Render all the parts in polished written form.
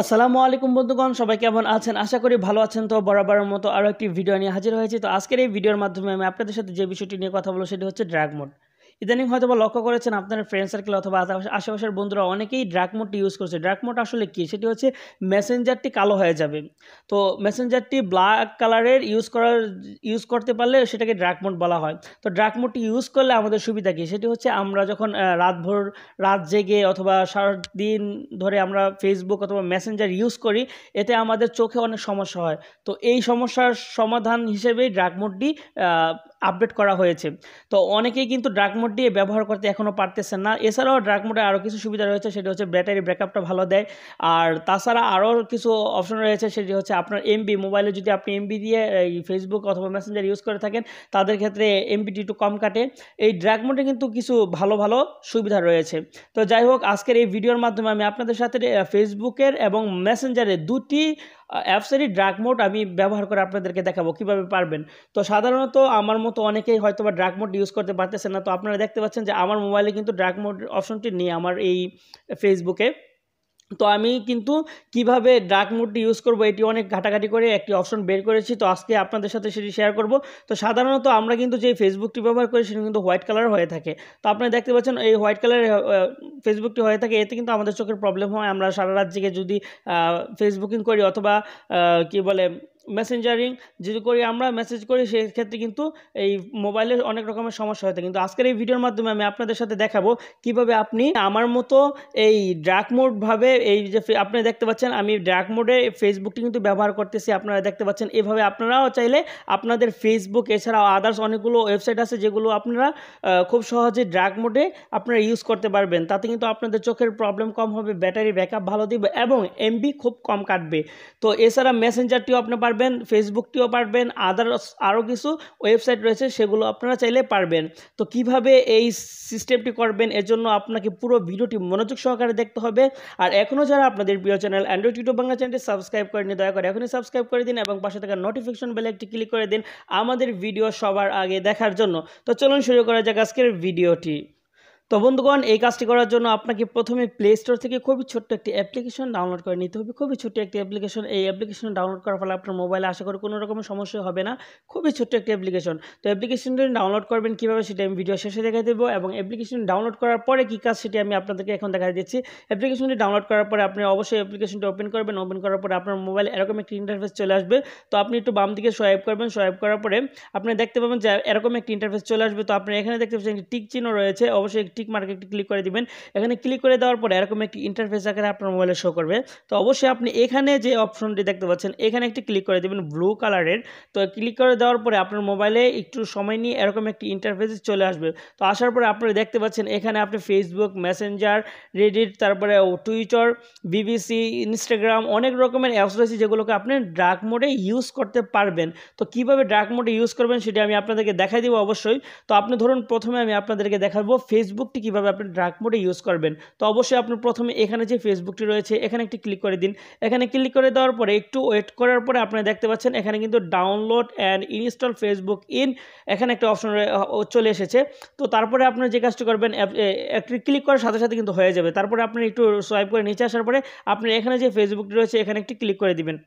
আসসালামু আলাইকুম বন্ধুগণ, সবাই কেমন আছেন? আশা করি ভালো আছেন। তো বরাবরের মতো আরও একটি ভিডিও নিয়ে হাজির হয়েছি। তো আজকের এই ভিডিওর মাধ্যমে আমি আপনাদের সাথে যে বিষয়টি নিয়ে কথা বলবো সেটি হচ্ছে ড্রাগ মোড। ইদানিং হয়তো বা লক্ষ্য করেছেন আপনার ফ্রেন্ড সার্কেল অথবা আশেপাশের বন্ধুরা অনেকেই ড্রাগ মোডটি ইউজ করছে। ড্রাগ মোড আসলে কী? সেটি হচ্ছে মেসেঞ্জারটি কালো হয়ে যাবে। তো মেসেঞ্জারটি ব্ল্যাক কালারের ইউজ করতে পারলে সেটাকে ড্রাগ মোড বলা হয়। তো ড্রাগ মোডটি ইউজ করলে আমাদের সুবিধা কী? সেটি হচ্ছে আমরা যখন রাত জেগে অথবা সারাদিন ধরে আমরা ফেসবুক অথবা মেসেঞ্জার ইউজ করি, এতে আমাদের চোখে অনেক সমস্যা হয়। তো এই সমস্যার সমাধান হিসেবেই ড্রাগ মোডটি আপডেট করা হয়েছে। তো অনেকেই কিন্তু ড্রাগ মোড দিয়ে ব্যবহার করতে এখনও পারতেছেন না। এছাড়াও ড্রাগ মোডে আরও কিছু সুবিধা রয়েছে, সেটি হচ্ছে ব্যাটারি ব্যাকআপটা ভালো দেয়। আর তাছাড়া আরও কিছু অপশন রয়েছে, সেটি হচ্ছে আপনার এমবি, মোবাইলে যদি আপনি এমবি দিয়ে এই ফেসবুক অথবা মেসেঞ্জার ইউজ করে থাকেন তাদের ক্ষেত্রে এমবিটি একটু কম কাটে। এই ড্রাগ মোডে কিন্তু কিছু ভালো ভালো সুবিধা রয়েছে। তো যাই হোক, আজকের এই ভিডিওর মাধ্যমে আমি আপনাদের সাথে ফেসবুকের এবং মেসেঞ্জারের দুটি অ্যাপসেরই ড্রাগ মোড আমি ব্যবহার করে আপনাদেরকে দেখাবো কীভাবে পারবেন। তো সাধারণত আমার মতো অনেকেই হয়তো বা ড্রাগ মোড ইউজ করতে পারতেছেন না। তো আপনারা দেখতে পাচ্ছেন যে আমার মোবাইলে কিন্তু ড্রাগ মোড অপশনটি নেই আমার এই ফেসবুকে। তো আমি কিন্তু কিভাবে ডার্ক মোডটি ইউজ করব এটি অনেক ঘাটাঘাটি করে একটি অপশন বের করেছি। তো আজকে আপনাদের সাথে সেটি শেয়ার করব। তো সাধারণত আমরা কিন্তু যে ফেসবুকটি ব্যবহার করি সেটা কিন্তু হোয়াইট কালার হয়ে থাকে। তো আপনারা দেখতে পাচ্ছেন এই হোয়াইট কালারের ফেসবুকটি হয়ে থাকে, এতে কিন্তু আমাদের চোখের প্রবলেম হয়। আমরা সারা রাত জেগে যদি ফেসবুকিং করি অথবা কি বলে মেসেঞ্জারিং যদি করি, আমরা মেসেজ করি, সেক্ষেত্রে কিন্তু এই মোবাইলের অনেক রকমের সমস্যা হয়ে থাকে। কিন্তু আজকের এই ভিডিওর মাধ্যমে আমি আপনাদের সাথে দেখাবো কিভাবে আপনি আমার মতো এই ড্রাগ মোডভাবে এই যে আপনি দেখতে পাচ্ছেন আমি ড্রাগ মোডে ফেসবুকটি কিন্তু ব্যবহার করতেছি, আপনারা দেখতে পাচ্ছেন। এভাবে আপনারাও চাইলে আপনাদের ফেসবুক এছাড়াও আদার্স অনেকগুলো ওয়েবসাইট আছে যেগুলো আপনারা খুব সহজে ড্রাগ মোডে আপনারা ইউজ করতে পারবেন। তাতে কিন্তু আপনাদের চোখের প্রবলেম কম হবে, ব্যাটারি ব্যাকআপ ভালো দিবে এবং এমবি খুব কম কাটবে। তো এছাড়া মেসেঞ্জারটিও আপনি পারবেন, ফেসবুকটিও পারবেন, আদার্স আরও কিছু ওয়েবসাইট রয়েছে সেগুলো আপনারা চাইলে পারবেন। তো কিভাবে এই সিস্টেমটি করবেন এর জন্য আপনাকে পুরো ভিডিওটি মনোযোগ সহকারে দেখতে হবে। আর এখনও যারা আপনাদের প্রিয় চ্যানেল অ্যান্ড্রয়েড ইউটিউব বাংলা চ্যানেলটি সাবস্ক্রাইব করেনি, দয়া করে এখনই সাবস্ক্রাইব করে দিন এবং পাশে থাকা নোটিফিকেশন বেলে একটি ক্লিক করে দিন আমাদের ভিডিও সবার আগে দেখার জন্য। তো চলুন শুরু করা যাক আজকের ভিডিওটি। তো বন্ধুগণ, এই কাজটি করার জন্য আপনাকে প্রথমে প্লে স্টোর থেকে খুবই ছোট্ট একটি অ্যাপ্লিকেশন ডাউনলোড করে নিতে হবে। খুবই ছোট্ট একটি অ্যাপ্লিকেশন। এই অ্যাপ্লিকেশন ডাউনলোড করার ফলে আপনার মোবাইলে আশা করি কোনো রকমের সমস্যা হবে না। খুবই ছোট্ট একটি অ্যাপ্লিকেশন। তো অ্যাপ্লিকেশনটি ডাউনলোড করবেন কীভাবে সেটা আমি ভিডিও শেষে দেখাই দেবো এবং অ্যাপ্লিকেশন ডাউনলোড করার পরে কী কাজ সেটি আমি আপনাদেরকে এখন দেখা দিচ্ছি। অ্যাপ্লিকেশনটি ডাউনলোড করার পরে আপনি অবশ্যই অ্যাপ্লিকেশনটি ওপেন করবেন। ওপেন করার পরে আপনার মোবাইলে এরকম একটি ইন্টারফেস চলে আসবে। তো আপনি একটু বাম দিকে সোয়াইপ করবেন। সোয়াইপ করার পরে আপনি দেখতে পাবেন যে এরকম একটি ইন্টারফেস চলে আসবে। তো আপনি এখানে দেখতে পাচ্ছেন একটি টিক চিহ্ন রয়েছে, অবশ্যই টিক মার্কে একটি ক্লিক করে দিবেন। এখানে ক্লিক করে দেওয়ার পরে এরকম একটি ইন্টারফেস আকারে আপনার মোবাইলে শো করবে। তো অবশ্যই আপনি এখানে যে অপশনটি দেখতে পাচ্ছেন এখানে একটি ক্লিক করে দিবেন ব্লু কালারের। তো ক্লিক করে দেওয়ার পরে আপনার মোবাইলে একটু সময় নিয়ে এরকম একটি ইন্টারফেস চলে আসবে। তো আসার পরে আপনারা দেখতে পাচ্ছেন এখানে আপনি ফেসবুক, মেসেঞ্জার, রেডিট, তারপরে টুইটার, বিবিসি, ইনস্টাগ্রাম অনেক রকমের অ্যাপস রয়েছে যেগুলোকে আপনি ডার্ক মোডে ইউজ করতে পারবেন। তো কীভাবে ডার্ক মোডে ইউজ করবেন সেটা আমি আপনাদেরকে দেখাই দিব অবশ্যই। তো আপনি ধরুন প্রথমে আমি আপনাদেরকে দেখাবো ফেসবুকটি কীভাবে আপনি ডার্ক মোডে ইউজ করবেন। তো অবশ্যই আপনি প্রথমে এখানে যে ফেসবুকটি রয়েছে এখানে একটি ক্লিক করে দিন। এখানে ক্লিক করে দেওয়ার পরে একটু ওয়েট করার পরে আপনারা দেখতে পাচ্ছেন এখানে কিন্তু download and install Facebook in এখানে একটা অপশন চলে এসেছে। তো তারপরে আপনারা যে কাজটি করবেন একটু ক্লিক করার সাথে সাথে কিন্তু হয়ে যাবে। তারপরে আপনি একটু সোয়াইপ করে নিচে আসার পরে আপনি এখানে যে ফেসবুকটি রয়েছে এখানে একটি ক্লিক করে দিবেন।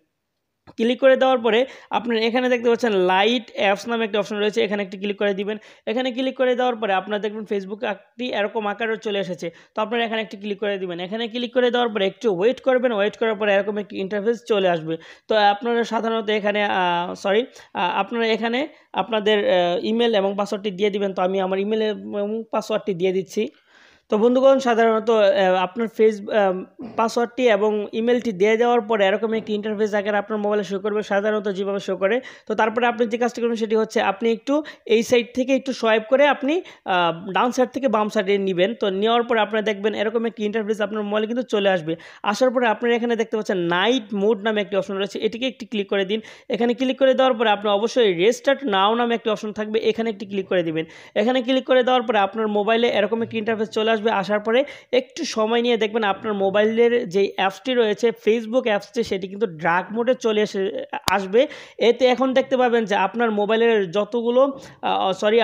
ক্লিক করে দেওয়ার পরে আপনার এখানে দেখতে পাচ্ছেন লাইট অ্যাপস নামে একটা অপশন রয়েছে, এখানে একটি ক্লিক করে দিবেন। এখানে ক্লিক করে দেওয়ার পরে আপনারা দেখবেন ফেসবুক একটি এরকম আকারে চলে এসেছে। তো আপনারা এখানে একটি ক্লিক করে দিবেন। এখানে ক্লিক করে দেওয়ার পরে একটু ওয়েট করবেন। ওয়েট করার পরে এরকম একটি ইন্টারফেস চলে আসবে। তো আপনারা সাধারণত এখানে আপনারা এখানে আপনাদের ইমেল এবং পাসওয়ার্ডটি দিয়ে দিবেন। তো আমি আমার ইমেল এবং পাসওয়ার্ডটি দিয়ে দিচ্ছি। তো বন্ধুগণ, সাধারণত আপনার পাসওয়ার্ডটি এবং ইমেলটি দিয়ে দেওয়ার পরে এরকম একটি ইন্টারফেস আকারে আপনার মোবাইলে শো করবে, সাধারণত যেভাবে শো করে। তো তারপরে আপনি যে কাজটি করবেন সেটি হচ্ছে আপনি একটু এই সাইড থেকে একটু সোয়াইপ করে আপনি ডাউন সাইড থেকে বাম সাইডে নেবেন। তো নেওয়ার পরে আপনারা দেখবেন এরকম একটি ইন্টারফেস আপনার মোবাইলে কিন্তু চলে আসবে। আসার পরে আপনারা এখানে দেখতে পাচ্ছেন নাইট মোড নামে একটি অপশন রয়েছে, এটিকে একটি ক্লিক করে দিন। এখানে ক্লিক করে দেওয়ার পরে আপনি অবশ্যই রেস্টার্ট নাও নামে একটি অপশন থাকবে, এখানে একটি ক্লিক করে দিবেন। এখানে ক্লিক করে দেওয়ার পরে আপনার মোবাইলে এরকম একটি ইন্টারফেস চলে আসবে। আসবে। আসার পরে একটু সময় নিয়ে দেখবেন আপনার মোবাইলের যে অ্যাপসটি রয়েছে ফেসবুক অ্যাপসটি, সেটি কিন্তু ডার্ক মোডে চলে আসবে। এতে এখন দেখতে পাবেন যে আপনার মোবাইলের যতগুলো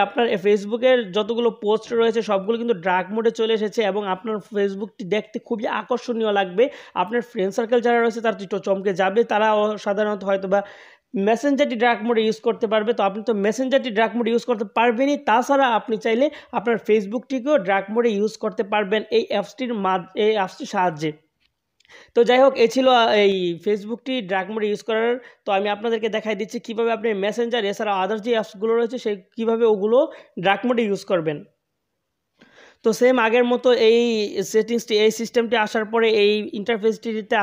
আপনার ফেসবুকের যতগুলো পোস্ট রয়েছে সবগুলো কিন্তু ডার্ক মোডে চলে এসেছে এবং আপনার ফেসবুকটি দেখতে খুবই আকর্ষণীয় লাগবে। আপনার ফ্রেন্ড সার্কেল যারা রয়েছে তারা একটু চমকে যাবে। তারা সাধারণত হয়তো বা মেসেঞ্জারটি ডার্ক মোডে ইউজ করতে পারবে। তো আপনি তো মেসেঞ্জারটি ডার্ক মোডে ইউজ করতে পারবেনই, তাছাড়া আপনি চাইলে আপনার ফেসবুকটিকেও ডার্ক মোডে ইউজ করতে পারবেন এই অ্যাপসটির সাহায্যে। তো যাই হোক, এই ছিল এই ফেসবুকটি ডার্ক মোডে ইউজ করার। তো আমি আপনাদেরকে দেখাই দিচ্ছি কীভাবে আপনি মেসেঞ্জার এছাড়া আদার্স যে অ্যাপসগুলো রয়েছে সেই কীভাবে ওগুলো ডার্ক মোডে ইউজ করবেন। তো সেম আগের মতো এই সেটিংসটি এই সিস্টেমটি আসার পরে এই ইন্টারফেসটিতে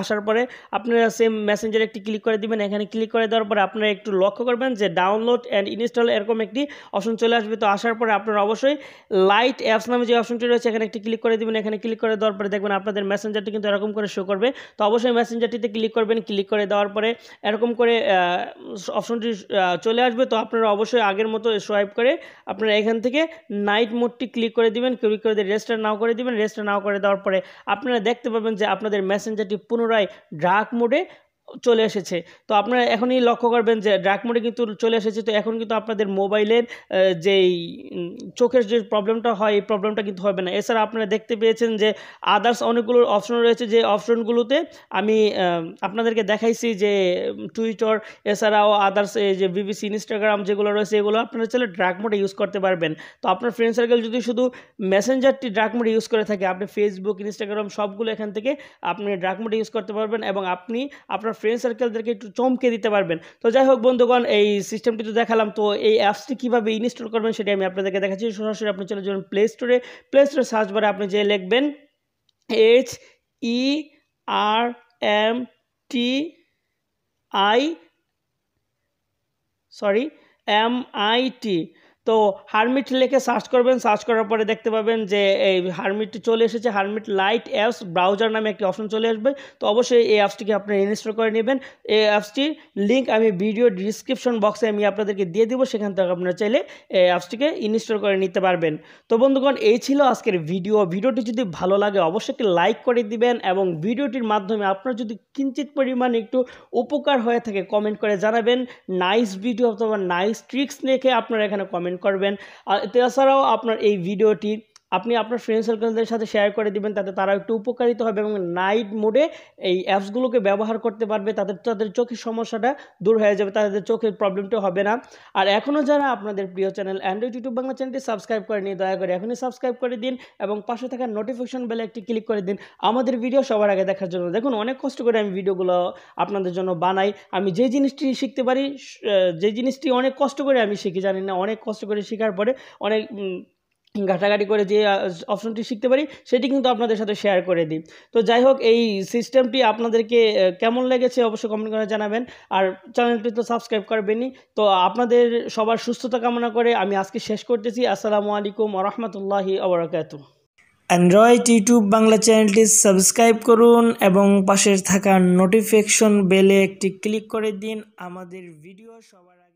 আসার পরে আপনারা সেম মেসেঞ্জারে একটি ক্লিক করে দিবেন। এখানে ক্লিক করে দেওয়ার পরে আপনারা একটু লক্ষ্য করবেন যে ডাউনলোড অ্যান্ড ইনস্টল এরকম একটি অপশন চলে আসবে। তো আসার পরে আপনারা অবশ্যই লাইট অ্যাপস নামে যে অপশনটি রয়েছে এখানে একটি ক্লিক করে দিবেন। এখানে ক্লিক করে দেওয়ার পরে দেখবেন আপনাদের মেসেঞ্জারটি কিন্তু এরকম করে শো করবে। তো অবশ্যই মেসেঞ্জারটিতে ক্লিক করবেন। ক্লিক করে দেওয়ার পরে এরকম করে অপশনটি চলে আসবে। তো আপনারা অবশ্যই আগের মতো সোয়াইপ করে আপনারা এখান থেকে নাইট মোডটি ক্লিক করে দিবেন। ক্লিক করে দিয়ে রেজিস্টার নাও করে দিবেন। রেজিস্টার নাও করে দেওয়ার পরে আপনারা দেখতে পাবেন যে আপনাদের মেসেঞ্জারটি পুনরায় ডার্ক মোডে চলে এসেছে। তো আপনারা এখনই লক্ষ্য করবেন যে ডার্ক মোডে কিন্তু চলে এসেছে। তো এখন কিন্তু আপনাদের মোবাইলের যেই চোখের যে প্রবলেমটা হয় এই প্রবলেমটা কিন্তু হবে না। এছাড়া আপনারা দেখতে পেয়েছেন যে আদার্স অনেকগুলো অপশন রয়েছে, যে অপশনগুলোতে আমি আপনাদেরকে দেখাইছি যে টুইটার এছাড়াও আদার্স যে বিবিসি ইনস্টাগ্রাম যেগুলো রয়েছে এগুলো আপনারা চাইলে ডার্ক মোডে ইউজ করতে পারবেন। তো আপনার ফ্রেন্ড সার্কেল যদি শুধু মেসেঞ্জারটি ডার্ক মোডে ইউজ করে থাকে, আপনি ফেসবুক ইনস্টাগ্রাম সবগুলো এখান থেকে আপনি ডার্ক মোডে ইউজ করতে পারবেন এবং আপনি আপনার ফ্রেন্ড সার্কেলদেরকে একটু চমকে দিতে পারবেন। তো যাই হোক বন্ধুগণ, এই সিস্টেমটি তো দেখালাম। তো এই অ্যাপসটি কীভাবে ইনস্টল করবেন সেটা আমি আপনাদেরকে দেখাচ্ছি। সরাসরি আপনি চলে যাবেন প্লে স্টোরে সার্চ বারে আপনি যে লিখবেন HERMIT। তো হারমিট লিখে সার্চ করবেন। সার্চ করার পরে দেখতে পাবেন যে এই হারমিটটি চলে এসেছে। হারমিট লাইট অ্যাপস ব্রাউজার নামে একটি অপশন চলে আসবে। তো অবশ্যই এই অ্যাপসটিকে আপনারা ইনস্টল করে নেবেন। এই অ্যাপসটির লিঙ্ক আমি ভিডিও ডিসক্রিপশন বক্সে আমি আপনাদেরকে দিয়ে দিব, সেখান থেকে আপনারা চাইলে এই অ্যাপসটিকে ইনস্টল করে নিতে পারবেন। তো বন্ধুগণ, এই ছিল আজকের ভিডিওটি যদি ভালো লাগে অবশ্যই একটি লাইক করে দিবেন এবং ভিডিওটির মাধ্যমে আপনার যদি কিঞ্চিত পরিমাণ একটু উপকার হয়ে থাকে কমেন্ট করে জানাবেন। নাইস ভিডিও অথবা নাইস ট্রিক্স লিখে আপনারা এখানে কমেন্ট করবেন। আর এছাড়াও আপনার এই ভিডিওটি আপনি আপনার ফ্রেন্ড সার্কেলদের সাথে শেয়ার করে দিবেন, তাতে তারা একটু উপকারিত হবে এবং নাইট মোডে এই অ্যাপসগুলোকে ব্যবহার করতে পারবে। তাদের চোখের সমস্যাটা দূর হয়ে যাবে, তাদের চোখের প্রবলেমটা হবে না। আর এখনও যারা আপনাদের প্রিয় চ্যানেল অ্যান্ড্রয়েড ইউটিউব বাংলা চ্যানেলটি সাবস্ক্রাইব করেনি, দয়া করে এখনই সাবস্ক্রাইব করে দিন এবং পাশে থাকা নোটিফিকেশন বেলে একটি ক্লিক করে দিন আমাদের ভিডিও সবার আগে দেখার জন্য। দেখুন, অনেক কষ্ট করে আমি ভিডিওগুলো আপনাদের জন্য বানাই। আমি যে জিনিসটি শিখতে পারি, যে জিনিসটি অনেক কষ্ট করে আমি শিখি, জানি না, অনেক কষ্ট করে শেখার পরে অনেক ঘাটাঘাটি করে যে অপশনটি শিখতে পারি সেটি কিন্তু আপনাদের সাথে শেয়ার করে দিই। তো যাই হোক, এই সিস্টেমটি আপনাদেরকে কেমন লেগেছে অবশ্যই কমেন্ট করে জানাবেন। আর চ্যানেলটি তো সাবস্ক্রাইব করবেনই। তো আপনাদের সবার সুস্থতা কামনা করে আমি আজকে শেষ করতেছি। আসসালামু আলাইকুম ওয়া রাহমাতুল্লাহি ওয়া বারাকাতুহু। অ্যান্ড্রয়েড ইউটিউব বাংলা চ্যানেলটি সাবস্ক্রাইব করুন এবং পাশে থাকা নোটিফিকেশন বেলে একটি ক্লিক করে দিন আমাদের ভিডিও সবার আগে